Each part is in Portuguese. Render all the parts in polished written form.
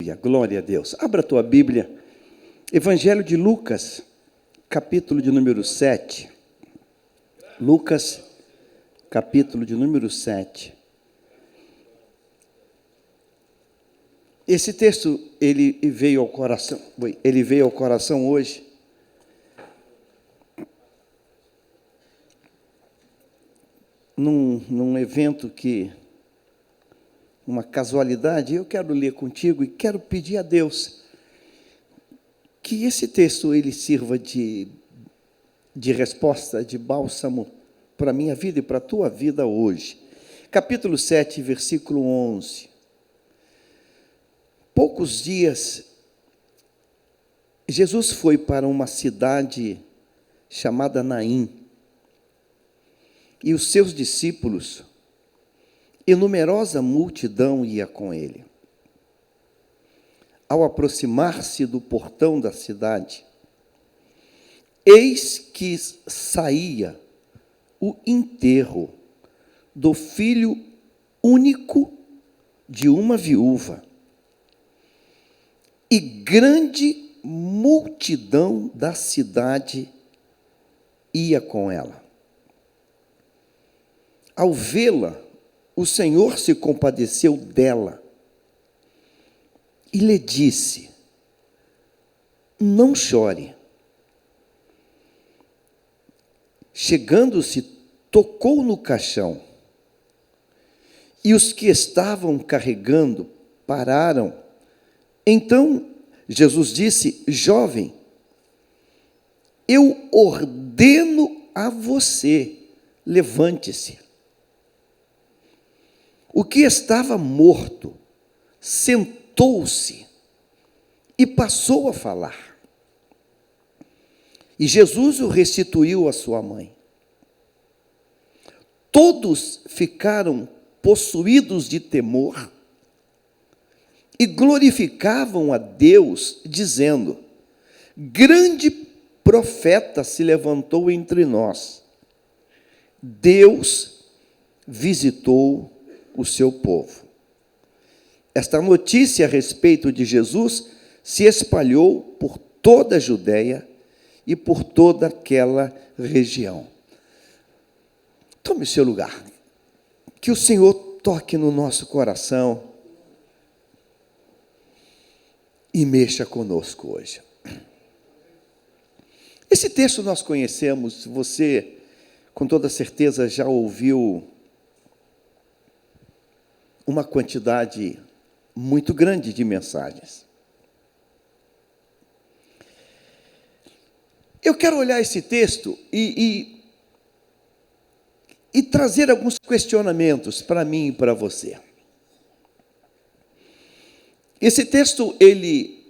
Aleluia, glória a Deus. Abra a tua Bíblia, Evangelho de Lucas, capítulo de número 7. Lucas, capítulo de número 7. Esse texto, ele veio ao coração hoje. Num evento uma casualidade, eu quero ler contigo e quero pedir a Deus que esse texto ele sirva de resposta, de bálsamo para a minha vida e para a tua vida hoje. Capítulo 7, versículo 11. Poucos dias, Jesus foi para uma cidade chamada Naim, e os seus discípulos, e numerosa multidão ia com ele. Ao aproximar-se do portão da cidade, eis que saía o enterro do filho único de uma viúva, e grande multidão da cidade ia com ela. Ao vê-la, o Senhor se compadeceu dela e lhe disse: não chore. Chegando-se, tocou no caixão, e os que estavam carregando pararam. Então Jesus disse: jovem, eu ordeno a você, levante-se. O que estava morto sentou-se e passou a falar. E Jesus o restituiu à sua mãe. Todos ficaram possuídos de temor e glorificavam a Deus, dizendo: grande profeta se levantou entre nós. Deus visitou o seu povo. Esta notícia a respeito de Jesus se espalhou por toda a Judéia e por toda aquela região. Tome o seu lugar. Que o Senhor toque no nosso coração e mexa conosco hoje. Esse texto nós conhecemos, você com toda certeza já ouviu uma quantidade muito grande de mensagens. Eu quero olhar esse texto e trazer alguns questionamentos para mim e para você. Esse texto, ele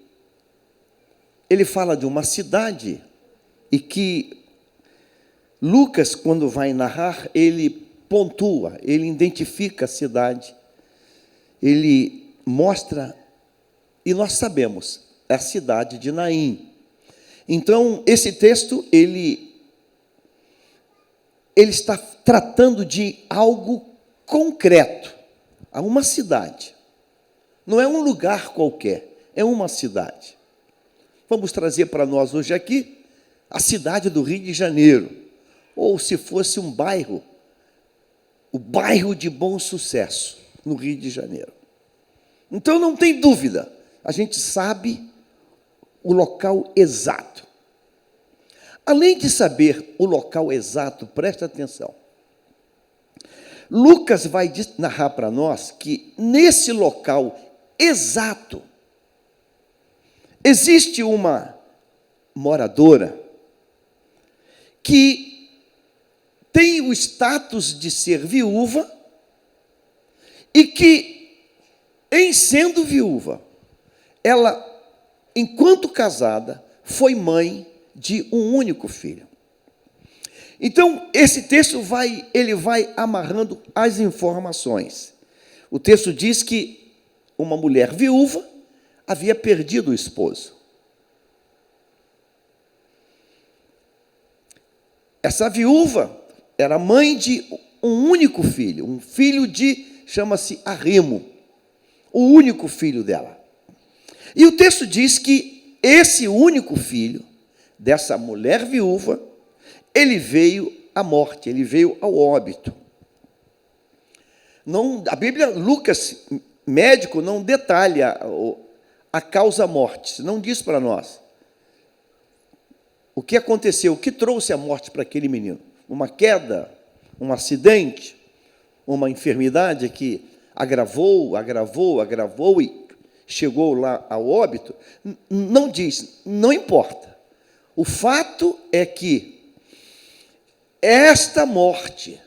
fala de uma cidade e que Lucas, quando vai narrar, ele pontua, ele identifica a cidade, ele mostra, e nós sabemos, é a cidade de Naim. Então, esse texto, ele está tratando de algo concreto, a uma cidade. Não é um lugar qualquer, é uma cidade. Vamos trazer para nós hoje aqui a cidade do Rio de Janeiro, ou se fosse um bairro, o bairro de Bom Sucesso, no Rio de Janeiro. Então, não tem dúvida, a gente sabe o local exato. Além de saber o local exato, presta atenção, Lucas vai narrar para nós que nesse local exato existe uma moradora que tem o status de ser viúva e que, em sendo viúva, ela, enquanto casada, foi mãe de um único filho. Então, esse texto vai amarrando as informações. O texto diz que uma mulher viúva havia perdido o esposo. Essa viúva era mãe de um único filho, um filho chama-se Arrimo, o único filho dela. E o texto diz que esse único filho dessa mulher viúva, ele veio à morte, ele veio ao óbito. Não, a Bíblia, Lucas, médico, não detalha a causa morte, não diz para nós o que aconteceu, o que trouxe a morte para aquele menino. Uma queda, um acidente, uma enfermidade que agravou e chegou lá ao óbito. Não diz, não importa. O fato é que esta morte,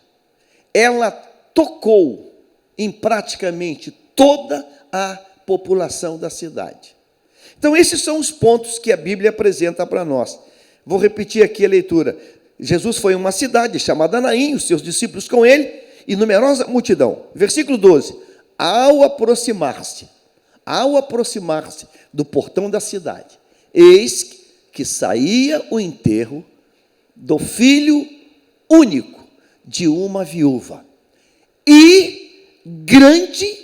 ela tocou em praticamente toda a população da cidade. Então, esses são os pontos que a Bíblia apresenta para nós. Vou repetir aqui a leitura. Jesus foi em uma cidade chamada Naim, os seus discípulos com ele, e numerosa multidão. Versículo 12. Ao aproximar-se do portão da cidade, eis que saía o enterro do filho único de uma viúva. E grande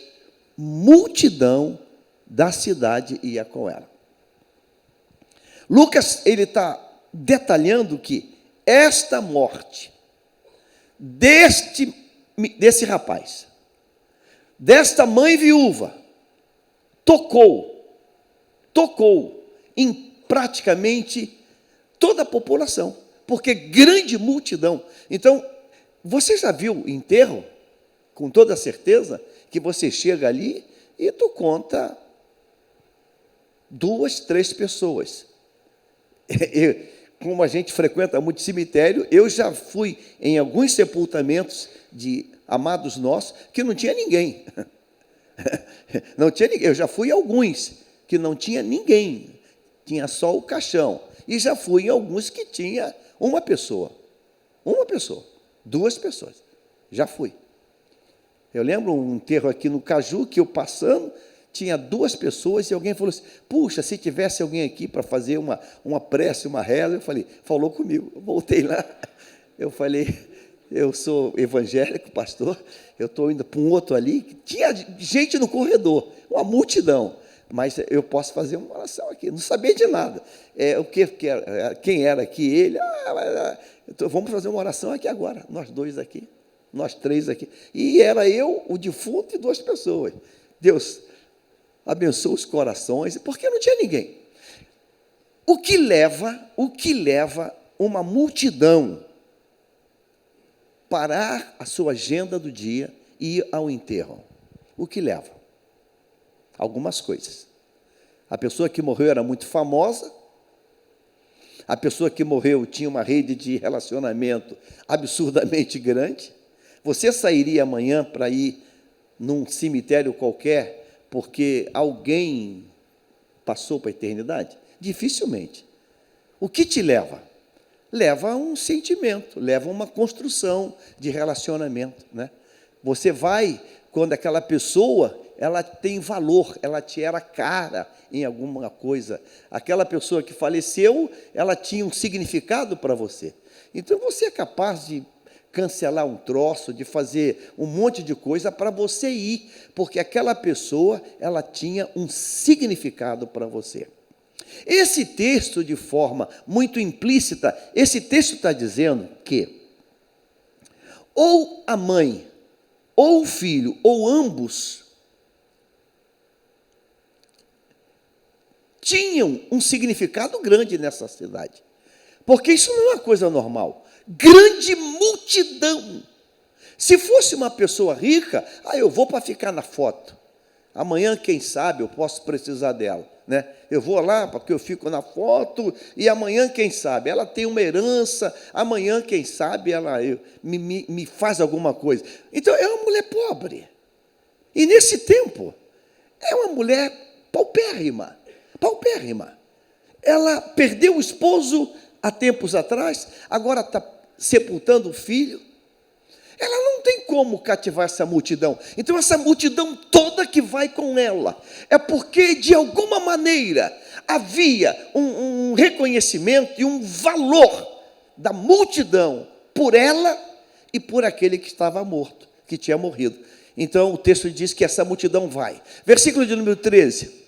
multidão da cidade ia com ela. Lucas, ele está detalhando que esta morte desse rapaz, desta mãe viúva, tocou em praticamente toda a população, porque grande multidão. Então, você já viu enterro? Com toda certeza que você chega ali e tu conta 2, 3 pessoas. Como a gente frequenta muito cemitério, eu já fui em alguns sepultamentos de amados nossos que não tinha ninguém. Não tinha ninguém. Eu já fui em alguns que não tinha ninguém, tinha só o caixão. E já fui em alguns que tinha uma pessoa, 2 pessoas. Já fui. Eu lembro um enterro aqui no Caju, que eu passando, tinha 2 pessoas, e alguém falou assim, puxa, se tivesse alguém aqui para fazer uma prece, uma reza, eu falei, falou comigo, eu voltei lá, eu falei, eu sou evangélico, pastor, eu estou indo para um outro ali, tinha gente no corredor, uma multidão, mas eu posso fazer uma oração aqui, não sabia de nada, quem era aqui, ele, então vamos fazer uma oração aqui agora, nós 2 aqui, nós 3 aqui, e era eu, o defunto e 2 pessoas, Deus abençoa os corações, porque não tinha ninguém. O que leva uma multidão parar a sua agenda do dia e ir ao enterro? O que leva? Algumas coisas. A pessoa que morreu era muito famosa, a pessoa que morreu tinha uma rede de relacionamento absurdamente grande. Você sairia amanhã para ir num cemitério qualquer porque alguém passou para a eternidade? Dificilmente. O que te leva? Leva a um sentimento, leva a uma construção de relacionamento, né? Você vai quando aquela pessoa, ela tem valor, ela te era cara em alguma coisa. Aquela pessoa que faleceu, ela tinha um significado para você. Então, você é capaz de cancelar um troço, de fazer um monte de coisa para você ir, porque aquela pessoa, ela tinha um significado para você. Esse texto, de forma muito implícita, esse texto está dizendo que ou a mãe, ou o filho, ou ambos, tinham um significado grande nessa cidade, porque isso não é uma coisa normal. Grande multidão. Se fosse uma pessoa rica, eu vou para ficar na foto. Amanhã, quem sabe, eu posso precisar dela, né? Eu vou lá porque eu fico na foto e amanhã, quem sabe, ela tem uma herança, amanhã, quem sabe, ela me faz alguma coisa. Então, é uma mulher pobre. E, nesse tempo, é uma mulher paupérrima. Ela perdeu o esposo há tempos atrás, agora está sepultando o filho. Ela não tem como cativar essa multidão. Então, essa multidão toda que vai com ela, é porque, de alguma maneira, havia um reconhecimento e um valor da multidão por ela e por aquele que estava morto, que tinha morrido. Então, o texto diz que essa multidão vai. Versículo de número 13.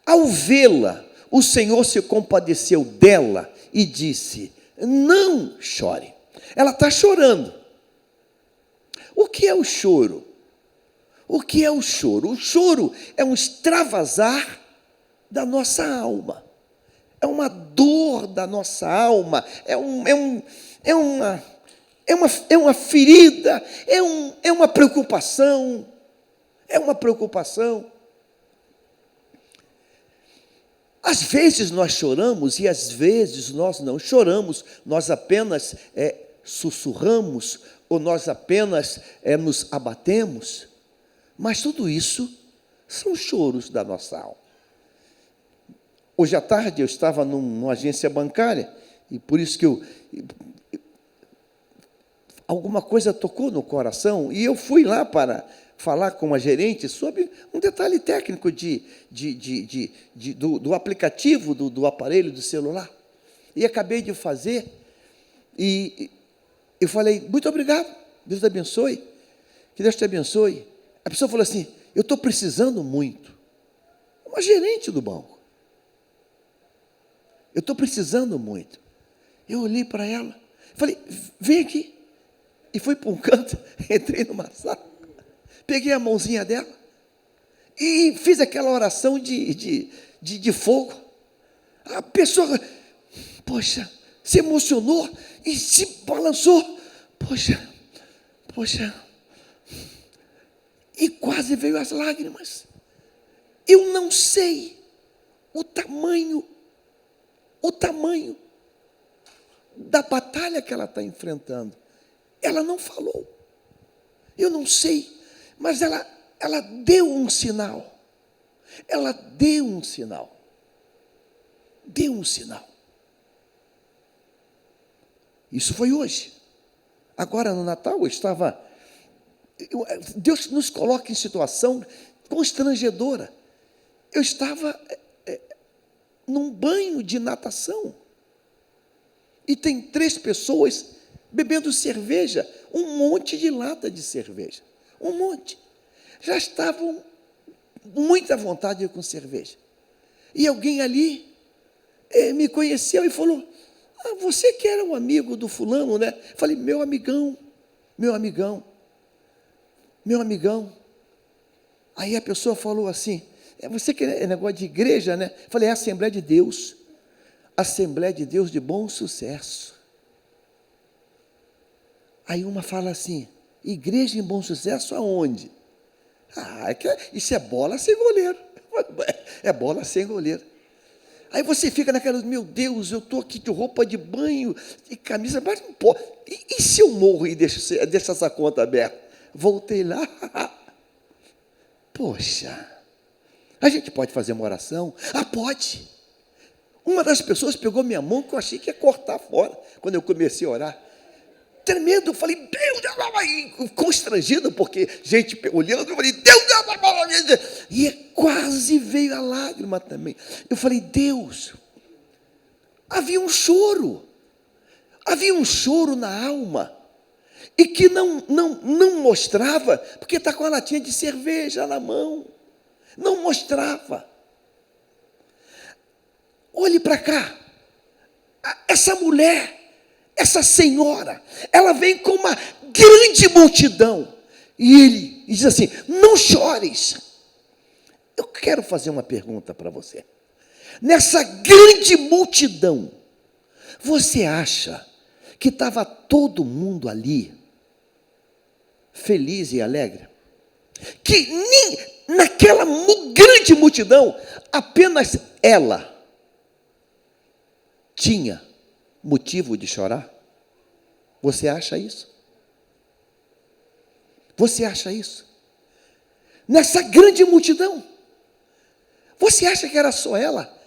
Ao vê-la, o Senhor se compadeceu dela e disse: não chore. Ela está chorando. O que é o choro? O que é o choro? O choro é um extravasar da nossa alma. É uma dor da nossa alma. É uma ferida. É uma preocupação. É uma preocupação. Às vezes nós choramos e às vezes nós não choramos. Nós apenas sussurramos ou nós apenas nos abatemos. Mas tudo isso são choros da nossa alma. Hoje à tarde eu estava numa agência bancária e por isso que alguma coisa tocou no coração e eu fui lá para falar com a gerente sobre um detalhe técnico do aplicativo do aparelho do celular. E acabei de fazer e eu falei: muito obrigado, Deus te abençoe, que Deus te abençoe. A pessoa falou assim: eu estou precisando muito. Uma gerente do banco. Eu estou precisando muito. Eu olhei para ela, falei: vem aqui. E fui para um canto, entrei numa sala, peguei a mãozinha dela e fiz aquela oração de fogo. A pessoa, poxa, se emocionou e se balançou. Poxa. E quase veio as lágrimas. Eu não sei o tamanho da batalha que ela está enfrentando. Ela não falou. Eu não sei, mas ela deu um sinal. Ela deu um sinal. Deu um sinal. Isso foi hoje. Agora, no Natal, Deus nos coloca em situação constrangedora. Eu estava num banho de natação. E tem 3 pessoas bebendo cerveja, um monte de lata de cerveja. Um monte. Já estavam muito à vontade com cerveja. E alguém ali me conheceu e falou: você que era um amigo do fulano, né? Falei: meu amigão. Aí a pessoa falou assim: você que é negócio de igreja, né? Falei: é a Assembleia de Deus. Assembleia de Deus de Bom Sucesso. Aí uma fala assim: igreja em Bom Sucesso aonde? Isso é bola sem goleiro. É bola sem goleiro. Aí você fica naquela: meu Deus, eu estou aqui de roupa de banho e camisa, mas não pode. E se eu morro e deixo essa conta aberta? Voltei lá. Poxa, a gente pode fazer uma oração? Pode. Uma das pessoas pegou minha mão que eu achei que ia cortar fora quando eu comecei a orar. Tremendo, eu falei: Deus, constrangido, porque gente olhando, eu falei: Deus, e quase veio a lágrima também. Eu falei: Deus, havia um choro na alma, e que não mostrava, porque está com a latinha de cerveja na mão, não mostrava. Olhe para cá, essa mulher, essa senhora, ela vem com uma grande multidão, e ele diz assim: não chores. Eu quero fazer uma pergunta para você. Nessa grande multidão, você acha que estava todo mundo ali feliz e alegre? Que nem naquela grande multidão, apenas ela tinha motivo de chorar? Você acha isso? Você acha isso? Nessa grande multidão, você acha que era só ela?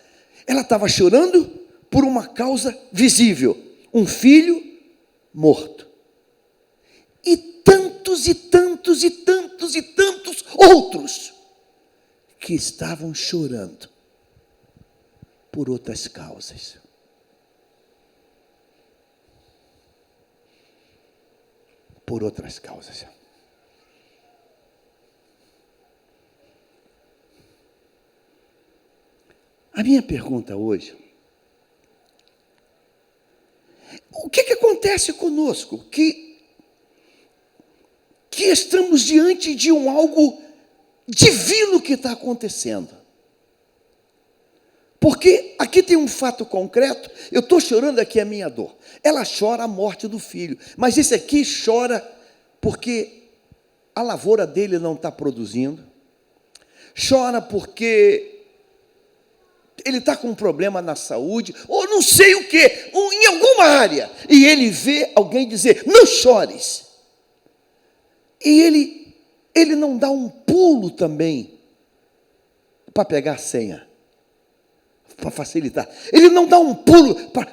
Ela estava chorando por uma causa visível: um filho morto. E tantos outros que estavam chorando por outras causas. Por outras causas. A minha pergunta hoje: o que acontece conosco? Que estamos diante de algo divino que está acontecendo. Porque aqui tem um fato concreto. Eu estou chorando aqui a minha dor. Ela chora a morte do filho. Mas esse aqui chora porque a lavoura dele não está produzindo. Chora porque ele está com um problema na saúde, ou não sei o quê, ou em alguma área. E ele vê alguém dizer: não chores. E ele não dá um pulo também para pegar a senha, para facilitar. Ele não dá um pulo para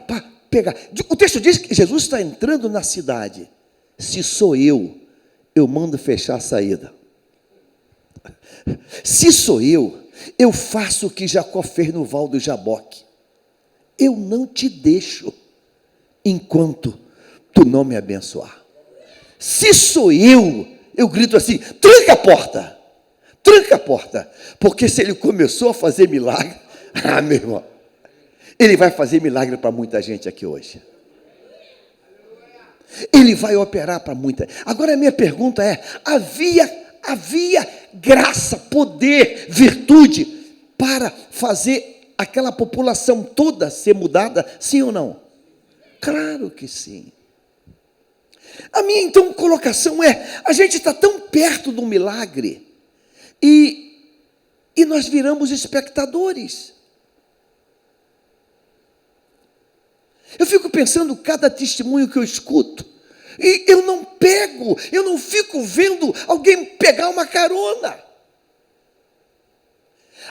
pegar. O texto diz que Jesus está entrando na cidade. Se sou eu mando fechar a saída. Se sou eu faço o que Jacó fez no Val do Jaboque. Eu não te deixo enquanto tu não me abençoar. Se sou eu grito assim: tranca a porta, porque se ele começou a fazer milagre, meu irmão, ele vai fazer milagre para muita gente aqui hoje. Ele vai operar para muita. Agora a minha pergunta é: havia graça, poder, virtude para fazer aquela população toda ser mudada, sim ou não? Claro que sim. A minha, então, colocação é: a gente está tão perto do milagre e nós viramos espectadores. Eu fico pensando cada testemunho que eu escuto, e eu não fico vendo alguém pegar uma carona.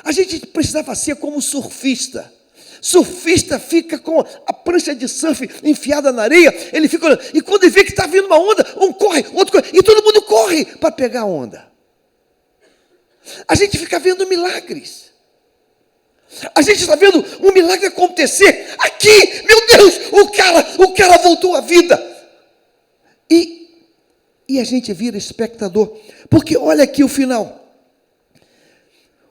A gente precisava ser como surfista. Surfista fica com a prancha de surf enfiada na areia, ele fica olhando, e quando ele vê que está vindo uma onda, um corre, outro corre, e todo mundo corre para pegar a onda. A gente fica vendo milagres. A gente está vendo um milagre acontecer aqui. Meu Deus, o cara voltou à vida. E a gente vira espectador. Porque olha aqui o final.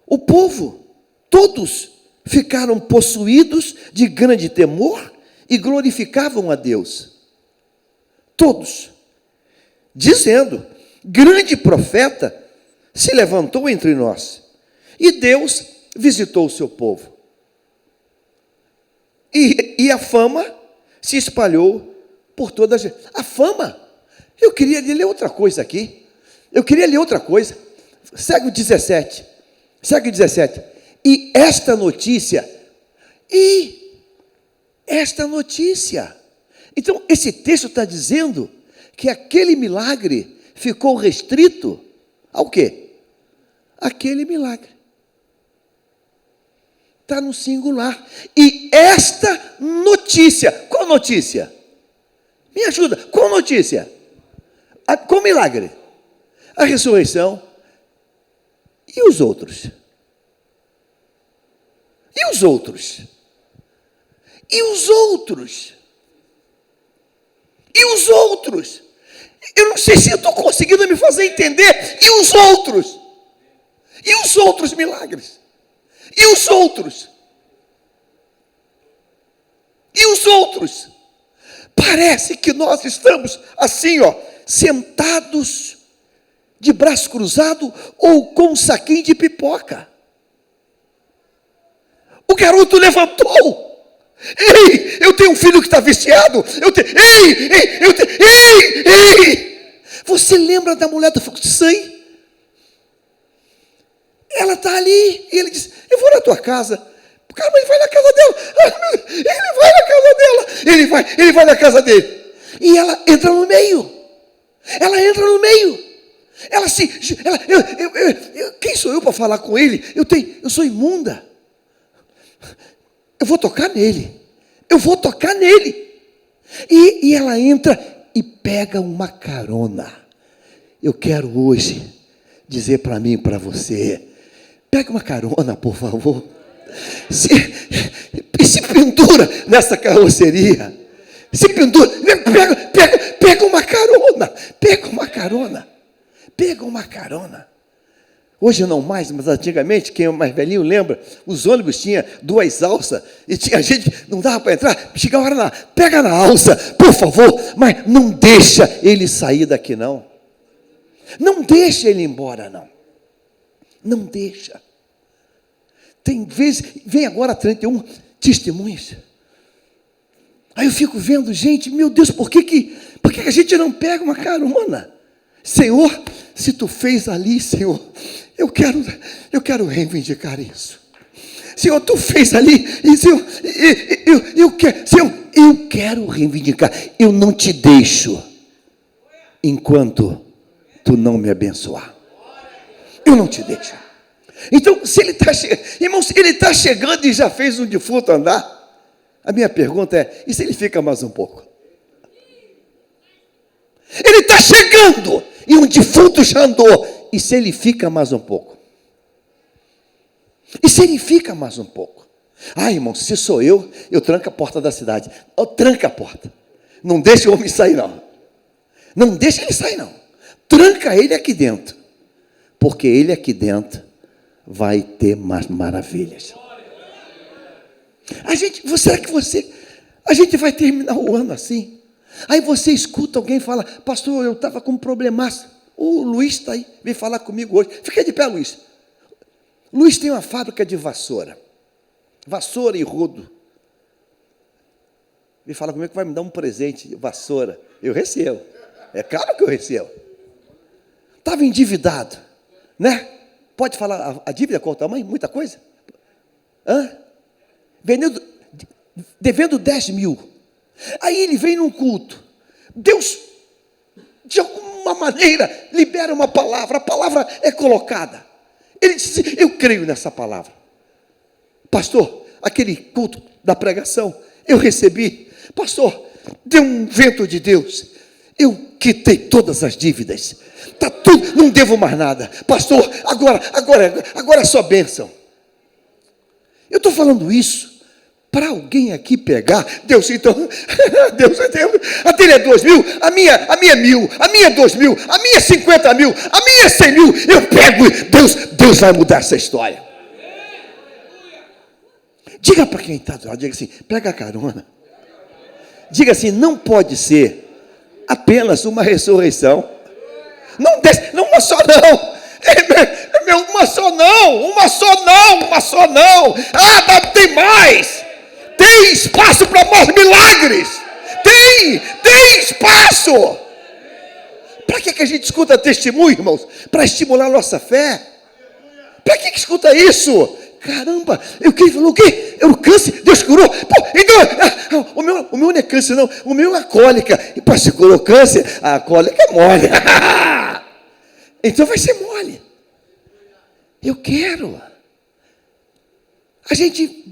O povo, todos ficaram possuídos de grande temor e glorificavam a Deus. Todos. Dizendo: grande profeta se levantou entre nós. E Deus visitou o seu povo. E a fama se espalhou por toda a gente. A fama. Eu queria ler outra coisa aqui. Segue o 17. E esta notícia. Então, esse texto está dizendo que aquele milagre ficou restrito ao quê? Aquele milagre. Está no singular. E esta notícia, qual notícia? Me ajuda, qual notícia? Qual milagre? A ressurreição. E os outros? Eu não sei se eu estou conseguindo me fazer entender. E os outros? E os outros milagres? E os outros? Parece que nós estamos assim, sentados de braço cruzado ou com um saquinho de pipoca. O garoto levantou. Ei, eu tenho um filho que está viciado. Ei! Você lembra da mulher do fluxo de sangue? Ela está ali e ele diz: eu vou na tua casa. Cara, mas ele vai na casa dela. Ele vai na casa dele. E ela entra no meio. Quem sou eu para falar com ele? Eu sou imunda. Eu vou tocar nele. E ela entra e pega uma carona. Eu quero hoje dizer para mim e para você: pega uma carona, por favor. Se pendura nessa carroceria. Pega uma carona. Hoje não mais, mas antigamente, quem é mais velhinho lembra, os ônibus tinham 2 alças, e tinha gente, não dava para entrar, chegava a hora lá, pega na alça, por favor, mas não deixa ele sair daqui não. Não deixa ele ir embora não. Não deixa. Tem vezes, vem agora 31 testemunhos. Aí eu fico vendo, gente, meu Deus, por que a gente não pega uma carona? Senhor, se tu fez ali, Senhor, eu quero reivindicar isso. Senhor, tu fez ali, e Senhor, eu quero reivindicar. Eu não te deixo enquanto tu não me abençoar. Eu não te deixo. Então, se ele está chegando, irmãos, ele está chegando e já fez um defunto andar. A minha pergunta é, e se ele fica mais um pouco? Ele está chegando e um defunto já andou. E se ele fica mais um pouco? E se ele fica mais um pouco? Ah, irmão, se sou eu tranco a porta da cidade. Eu tranco a porta. Não deixa o homem sair, não. Não deixa ele sair, não. Tranca ele aqui dentro. Porque ele aqui dentro vai ter mais maravilhas. A gente vai terminar o ano assim. Aí você escuta alguém falar, pastor, eu estava com um problemaço. O Luiz está aí, veio falar comigo hoje. Fica de pé, Luiz. Luiz tem uma fábrica de vassoura e rodo. Veio falar comigo que vai me dar um presente de vassoura. Eu recebo. É claro que eu recebo. Estava endividado, né? Pode falar a dívida, qual o tamanho? Muita coisa? Devendo 10 mil. Aí ele vem num culto. Deus, de alguma maneira, libera uma palavra. A palavra é colocada. Ele disse, eu creio nessa palavra. Pastor, aquele culto da pregação, eu recebi. Pastor, deu um vento de Deus. Eu quitei todas as dívidas. Está tudo, não devo mais nada. Pastor, agora é só bênção. Eu estou falando isso para alguém aqui pegar. Deus, então, Deus, a dele é 2 mil, a minha é 1.000, a minha é 2 mil, a minha é 50 mil, a minha é 100 mil. Eu pego, Deus vai mudar essa história. Diga para quem está do lado, diga assim, pega a carona. Diga assim, não pode ser apenas uma ressurreição. Não desce, não, uma só não. Uma só não. Tem mais. Tem espaço para mais milagres. Tem espaço. Para que a gente escuta testemunho, irmãos? Para estimular a nossa fé. Para que escuta isso? Caramba, ele falou o quê? É o câncer, Deus curou. Pô, então, o meu não é câncer, não. O meu é cólica. E para se curou câncer, a cólica é mole. Então vai ser mole. Eu quero. A gente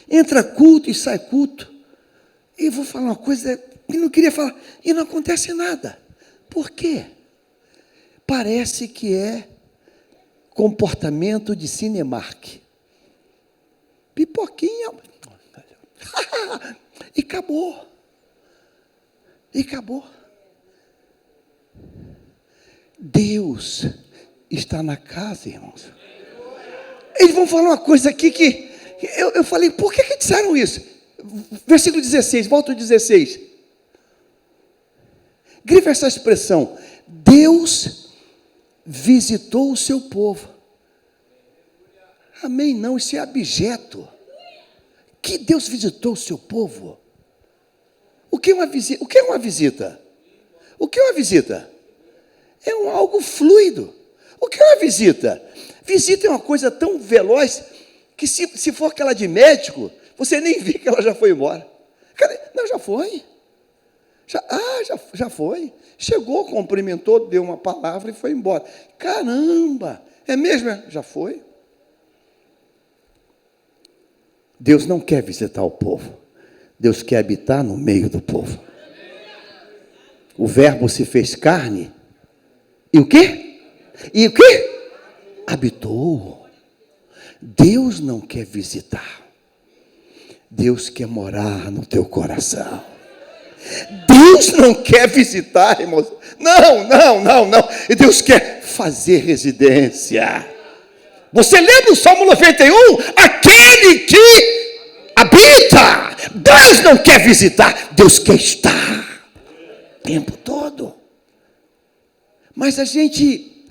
entra culto e sai culto. E vou falar uma coisa que não queria falar. E não acontece nada. Por quê? Parece que é comportamento de Cinemark. Pipoquinha. E acabou. Deus está na casa, irmãos. Eles vão falar uma coisa aqui que eu falei, por que disseram isso? Versículo 16, volta ao 16. Grifa essa expressão. Deus visitou o seu povo. Amém? Não, isso é abjeto. Que Deus visitou o seu povo? O que é uma visita? O que é uma visita? O que é uma visita? É algo fluido. O que é uma visita? Visita é uma coisa tão veloz que se for aquela de médico, você nem vê que ela já foi embora. Cadê? Não, já foi. Já foi. Chegou, cumprimentou, deu uma palavra e foi embora. Caramba! É mesmo? Já foi. Deus não quer visitar o povo. Deus quer habitar no meio do povo. O verbo se fez carne. E o quê? Habitou. Deus não quer visitar. Deus quer morar no teu coração. Deus não quer visitar, irmãos. Não. Deus quer fazer residência. Você lembra o Salmo 91? Aquele que habita. Deus não quer visitar, Deus quer estar o tempo todo. Mas a gente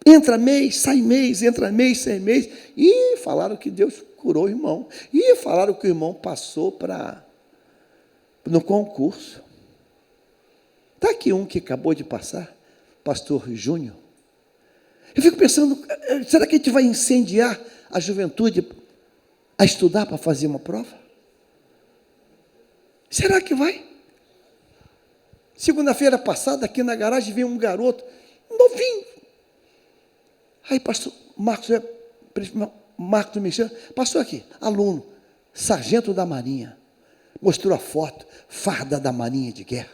entra mês, sai mês, entra mês, sai mês. E falaram que Deus curou o irmão. E falaram que o irmão passou no concurso. Está aqui um que acabou de passar, pastor Júnior. Eu fico pensando, será que a gente vai incendiar a juventude a estudar para fazer uma prova? Será que vai? Segunda-feira passada, aqui na garagem, veio um garoto, novinho. Aí, pastor Marcos me chama, passou aqui, aluno, sargento da Marinha. Mostrou a foto, farda da Marinha de Guerra.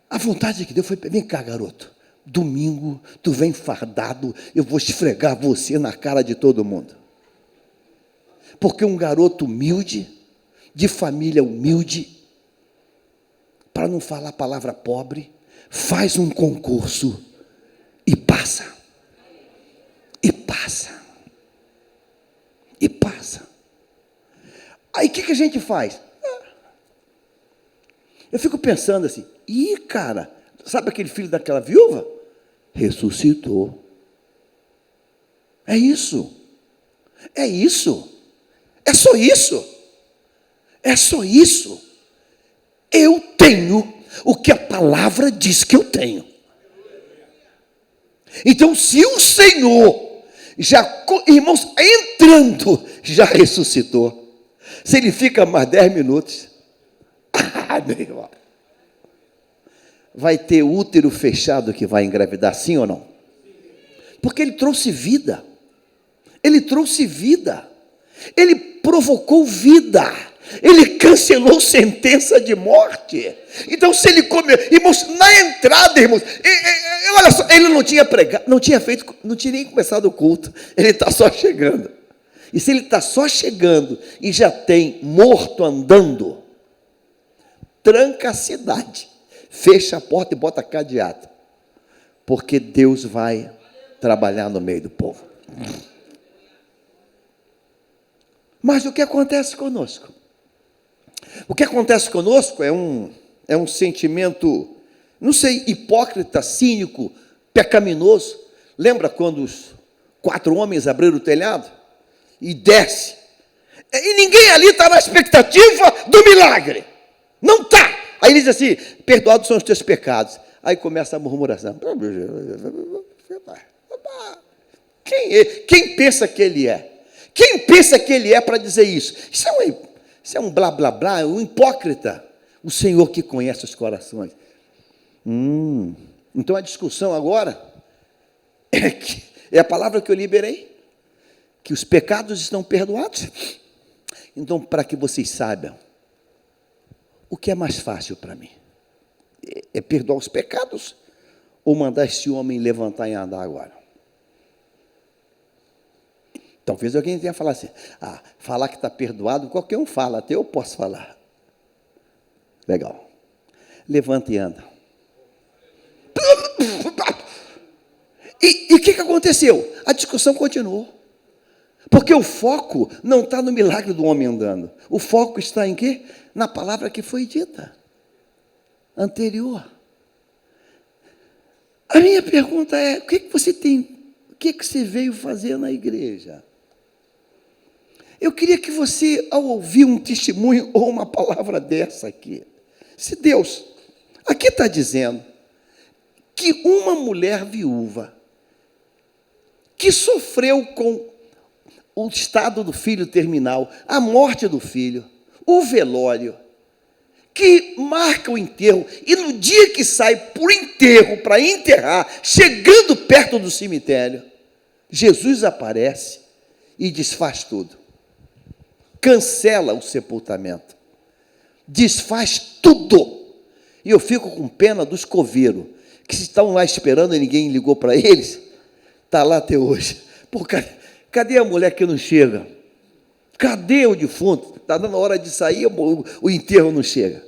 A vontade que deu foi, vem cá, garoto, domingo, tu vem fardado, eu vou esfregar você na cara de todo mundo. Porque um garoto humilde, de família humilde, para não falar a palavra pobre, faz um concurso e passa. E passa. E passa. Aí o que a gente faz? Eu fico pensando assim, cara, sabe aquele filho daquela viúva? Ressuscitou. É isso. É isso. É só isso. É só isso. Eu tenho o que a palavra diz que eu tenho. Então, se o Senhor irmãos, entrando, já ressuscitou. Se ele fica mais 10 minutos, meu irmão, vai ter útero fechado que vai engravidar, sim ou não? Porque ele trouxe vida. Ele trouxe vida. Ele provocou vida. Ele cancelou sentença de morte. Então, se ele comeu, irmãos, na entrada, irmãos, olha só, ele não tinha pregado, não tinha nem começado o culto, ele está só chegando. E se ele está só chegando e já tem morto andando, tranca a cidade, fecha a porta e bota cadeado, porque Deus vai trabalhar no meio do povo. Mas o que acontece conosco? O que acontece conosco é um sentimento, não sei, hipócrita, cínico, pecaminoso. Lembra quando os 4 homens abriram o telhado? E desce. E ninguém ali está na expectativa do milagre. Não está. Aí ele diz assim, perdoados são os teus pecados. Aí começa a murmuração. Quem pensa que ele é? Quem pensa que ele é para dizer isso? Isso é um blá, blá, blá, um hipócrita. O Senhor que conhece os corações. Então a discussão agora é a palavra que eu liberei, que os pecados estão perdoados. Então, para que vocês saibam, o que é mais fácil para mim? É perdoar os pecados ou mandar esse homem levantar e andar agora? Talvez alguém tenha falado assim, falar que está perdoado, qualquer um fala, até eu posso falar. Legal. Levanta e anda. E o que aconteceu? A discussão continuou. Porque o foco não está no milagre do homem andando. O foco está em quê? Na palavra que foi dita. Anterior. A minha pergunta é, o que você tem, o que você veio fazer na igreja? Eu queria que você, ao ouvir um testemunho ou uma palavra dessa aqui, se Deus, aqui está dizendo que uma mulher viúva que sofreu com o estado do filho terminal, a morte do filho, o velório, que marca o enterro, e no dia que sai por enterro, para enterrar, chegando perto do cemitério, Jesus aparece e desfaz tudo. Cancela o sepultamento. Desfaz tudo. E eu fico com pena dos coveiros, que estão lá esperando e ninguém ligou para eles, está lá até hoje. Cadê a mulher que não chega? Cadê o defunto? Está dando a hora de sair, o enterro não chega.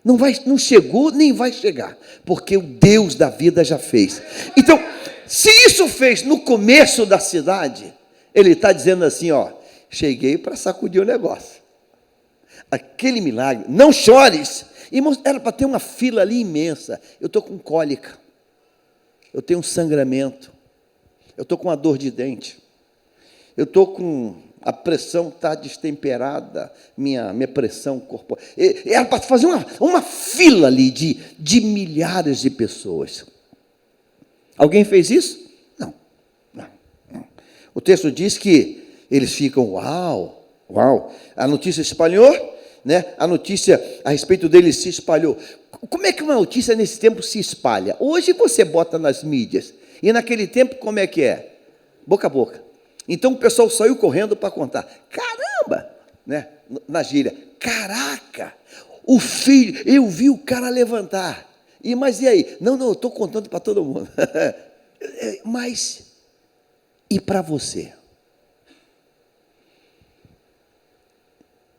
Não chegou, nem vai chegar, porque o Deus da vida já fez. Então, se isso fez no começo da cidade, ele está dizendo assim, ó, cheguei para sacudir o negócio. Aquele milagre, não chores. Irmãos, era para ter uma fila ali imensa. Eu estou com cólica, eu tenho um sangramento, eu estou com uma dor de dente, eu estou com... a pressão está destemperada, minha pressão corporal. Era para fazer uma fila ali de milhares de pessoas. Alguém fez isso? Não. O texto diz que eles ficam, uau. A notícia espalhou, né? A notícia a respeito deles se espalhou. Como é que uma notícia nesse tempo se espalha? Hoje você bota nas mídias, e naquele tempo como é que é? Boca a boca. Então o pessoal saiu correndo para contar. Caramba! Né? Na gíria. Caraca! O filho, eu vi o cara levantar. Mas e aí? Não, eu estou contando para todo mundo. Mas, e para você?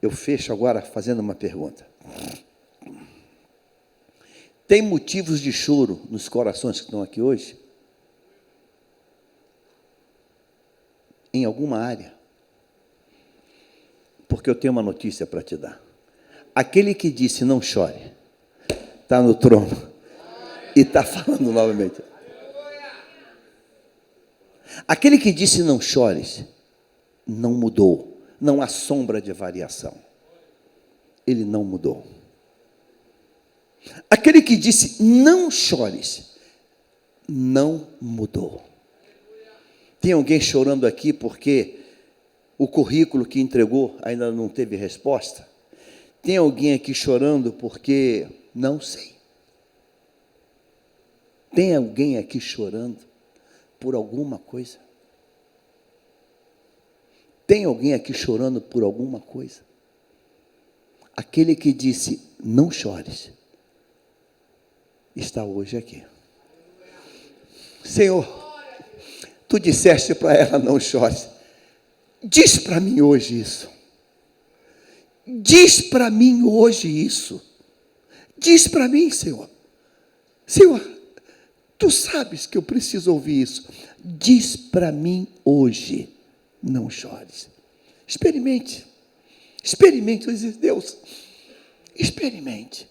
Eu fecho agora fazendo uma pergunta. Tem motivos de choro nos corações que estão aqui hoje? Em alguma área? Porque eu tenho uma notícia para te dar. Aquele que disse não chore, está no trono e está falando novamente. Aquele que disse não chores, não mudou, não há sombra de variação. Ele não mudou. Aquele que disse não chores, não mudou. Tem alguém chorando aqui porque o currículo que entregou ainda não teve resposta? Tem alguém aqui chorando porque não sei? Tem alguém aqui chorando por alguma coisa? Tem alguém aqui chorando por alguma coisa? Aquele que disse, não chores, está hoje aqui. Senhor, tu disseste para ela, não chores. Diz para mim hoje isso. Diz para mim hoje isso. Diz para mim, Senhor. Senhor, tu sabes que eu preciso ouvir isso. Diz para mim hoje, não chores. Experimente. Experimente, dizer, Deus, experimente.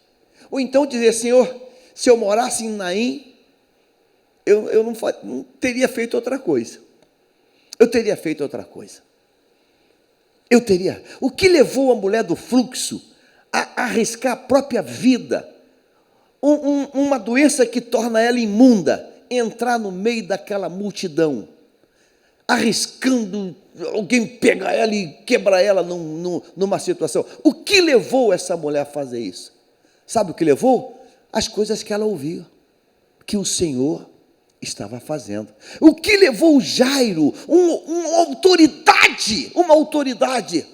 Ou então dizer, Senhor, se eu morasse em Naim, eu não teria feito outra coisa. Eu teria feito outra coisa. Eu teria. O que levou a mulher do fluxo a arriscar a própria vida? Uma doença que torna ela imunda, entrar no meio daquela multidão, arriscando alguém pegar ela e quebrar ela numa situação. O que levou essa mulher a fazer isso? Sabe o que levou? As coisas que ela ouvia, que o Senhor estava fazendo. O que levou o Jairo, uma autoridade,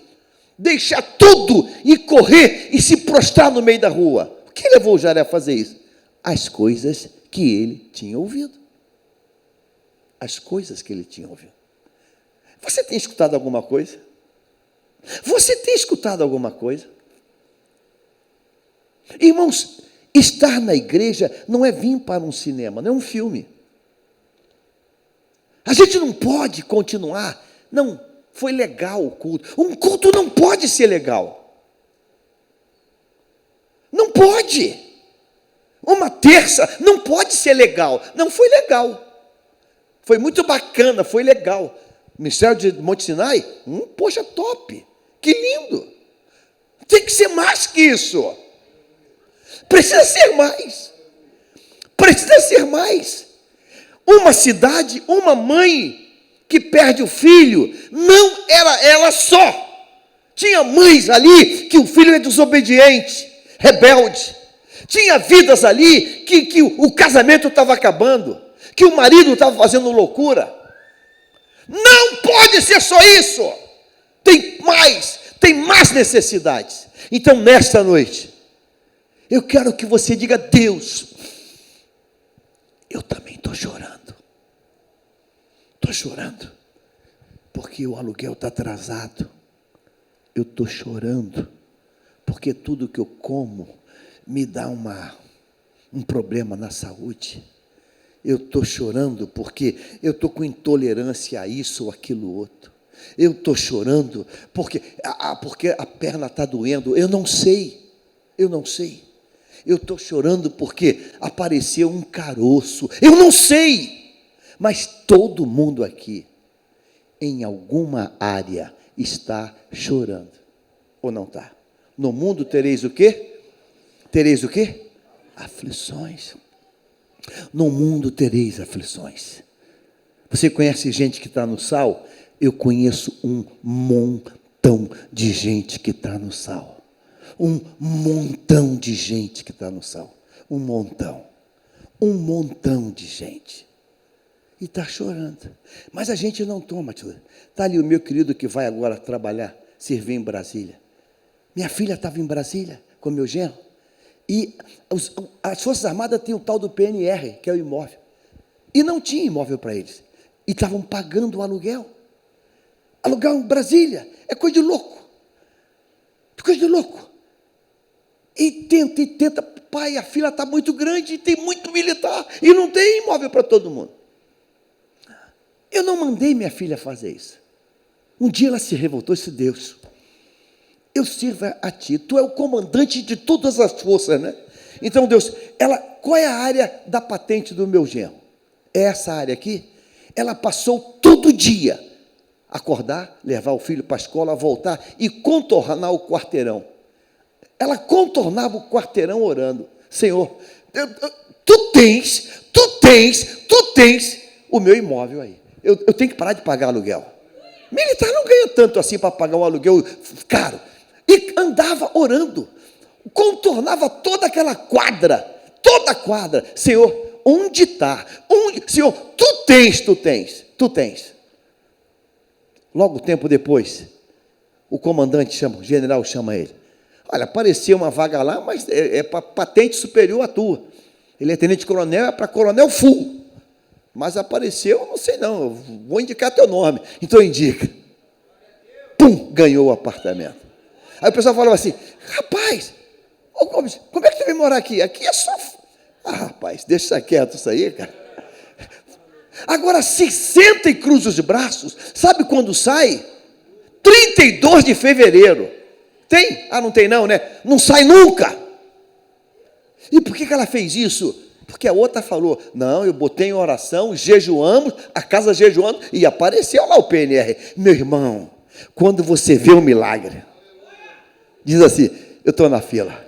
deixar tudo e correr e se prostrar no meio da rua? O que levou o Jairo a fazer isso? As coisas que ele tinha ouvido. As coisas que ele tinha ouvido. Você tem escutado alguma coisa? Você tem escutado alguma coisa? Irmãos, estar na igreja não é vir para um cinema, não é um filme. A gente não pode continuar. Não, foi legal o culto. Um culto não pode ser legal. Não pode. Uma terça não pode ser legal. Não foi legal. Foi muito bacana, foi legal. Ministério de Monte Sinai, poxa, top. Que lindo. Tem que ser mais que isso. Precisa ser mais. Precisa ser mais. Uma cidade, uma mãe que perde o filho, não era ela só. Tinha mães ali que o filho é desobediente, rebelde. Tinha vidas ali que o casamento estava acabando, que o marido estava fazendo loucura. Não pode ser só isso. Tem mais necessidades. Então, nesta noite, eu quero que você diga, Deus, eu também estou chorando. Estou chorando, porque o aluguel está atrasado. eu estou chorando, porque tudo que eu como me dá um problema na saúde. Eu estou chorando porque eu estou com intolerância a isso ou aquilo outro. Eu estou chorando porque a perna está doendo. Eu não sei. Eu estou chorando porque apareceu um caroço. Eu não sei. Mas todo mundo aqui, em alguma área, está chorando. Ou não está? No mundo tereis o quê? Tereis o quê? Aflições. No mundo tereis aflições. Você conhece gente que está no sal? Eu conheço um montão de gente que está no sal. Um montão de gente que está no sal. Um montão de gente. E está chorando. Mas a gente não toma atitude. Está ali o meu querido que vai agora trabalhar, servir em Brasília. Minha filha estava em Brasília com meu genro. E as Forças Armadas têm o tal do PNR, que é o imóvel. E não tinha imóvel para eles. E estavam pagando o aluguel. Aluguel em Brasília é coisa de louco. Coisa de louco. E tenta. Pai, a fila está muito grande e tem muito militar. E não tem imóvel para todo mundo. Eu não mandei minha filha fazer isso. Um dia ela se revoltou e disse: Deus, eu sirvo a ti, tu é o comandante de todas as forças, né? Então, Deus, qual é a área da patente do meu genro? É essa área aqui? Ela passou todo dia, acordar, levar o filho para a escola, voltar e contornar o quarteirão. Ela contornava o quarteirão orando: Senhor, tu tens o meu imóvel aí. Eu tenho que parar de pagar aluguel. Militar não ganha tanto assim para pagar um aluguel caro. E andava orando, contornava toda aquela quadra, Senhor, onde está? Senhor, tu tens. Logo tempo depois, o comandante o general chama ele. Olha, apareceu uma vaga lá, mas é para patente superior à tua. Ele é tenente-coronel, é para coronel full. Mas apareceu, não sei não, eu vou indicar teu nome. Então indica. Pum, ganhou o apartamento. Aí o pessoal falava assim: rapaz, como é que tu vem morar aqui? Aqui é só... rapaz, deixa quieto isso aí, cara. Agora se senta e cruza os braços. Sabe quando sai? 32 de fevereiro. Tem? Não tem não, né? Não sai nunca. E por que ela fez isso? Porque a outra falou: não, eu botei em oração, jejuamos, a casa jejuando, e apareceu lá o PNR. Meu irmão, quando você vê um milagre, diz assim: eu estou na fila.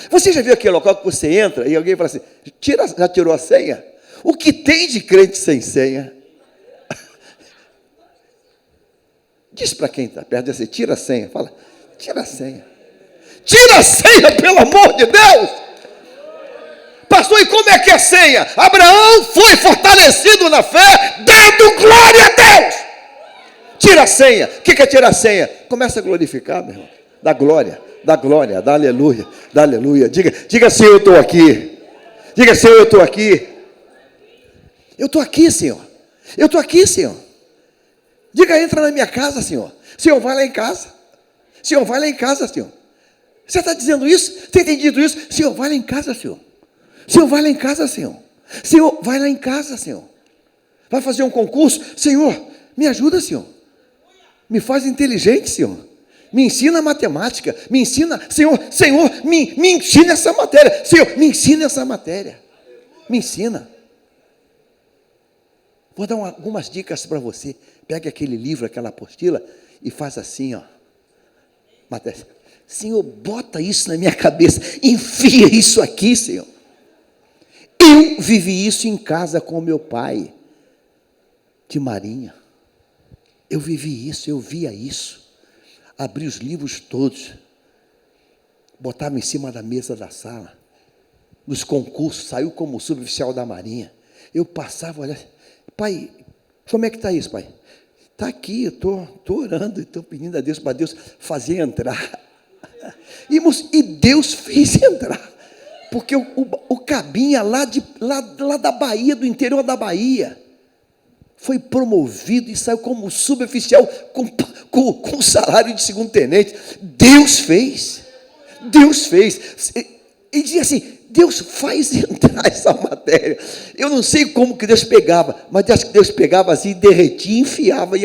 Você já viu aquele local que você entra e alguém fala assim: já tirou a senha? O que tem de crente sem senha? Diz para quem está perto, diz assim: tira a senha. Fala: tira a senha. Tira a senha, pelo amor de Deus! Pastor, e como é que é a senha? Abraão foi fortalecido na fé, dando glória a Deus. Tira a senha. O que é tirar a senha? Começa a glorificar, meu irmão. Dá glória, dá aleluia, dá aleluia. Diga Senhor, eu estou aqui. Diga Senhor, eu estou aqui. Eu estou aqui, Senhor. Eu estou aqui, Senhor. Diga: entra na minha casa, Senhor. Senhor, vai lá em casa. Senhor, vai lá em casa, Senhor. Você está dizendo isso? Tem entendido isso? Senhor, vai lá em casa, Senhor. Senhor, vai lá em casa, Senhor. Senhor, vai lá em casa, Senhor. Vai fazer um concurso? Senhor, me ajuda, Senhor. Me faz inteligente, Senhor. Me ensina matemática. Me ensina, Senhor, me ensina essa matéria. Senhor, me ensina essa matéria. Me ensina. Vou dar algumas dicas para você. Pega aquele livro, aquela apostila e faz assim, ó. Matéria. Senhor, bota isso na minha cabeça. Enfia isso aqui, Senhor. Eu vivi isso em casa com meu pai de marinha. Eu vivi isso, eu via isso. Abri os livros todos, botava em cima da mesa da sala. Nos concursos, saiu como suboficial da marinha. Eu passava, olha, pai, como é que está isso, pai? Está aqui, eu estou orando, estou pedindo a Deus para Deus fazer entrar. E Deus fez entrar. Porque o cabinha lá da Bahia, do interior da Bahia, foi promovido e saiu como suboficial com salário de segundo-tenente. Deus fez. Deus fez. E dizia assim: Deus faz entrar essa matéria. Eu não sei como que Deus pegava, mas acho que Deus pegava assim, derretia e enfiava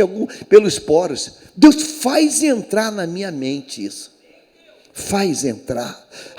pelos poros. Deus faz entrar na minha mente isso. Faz entrar.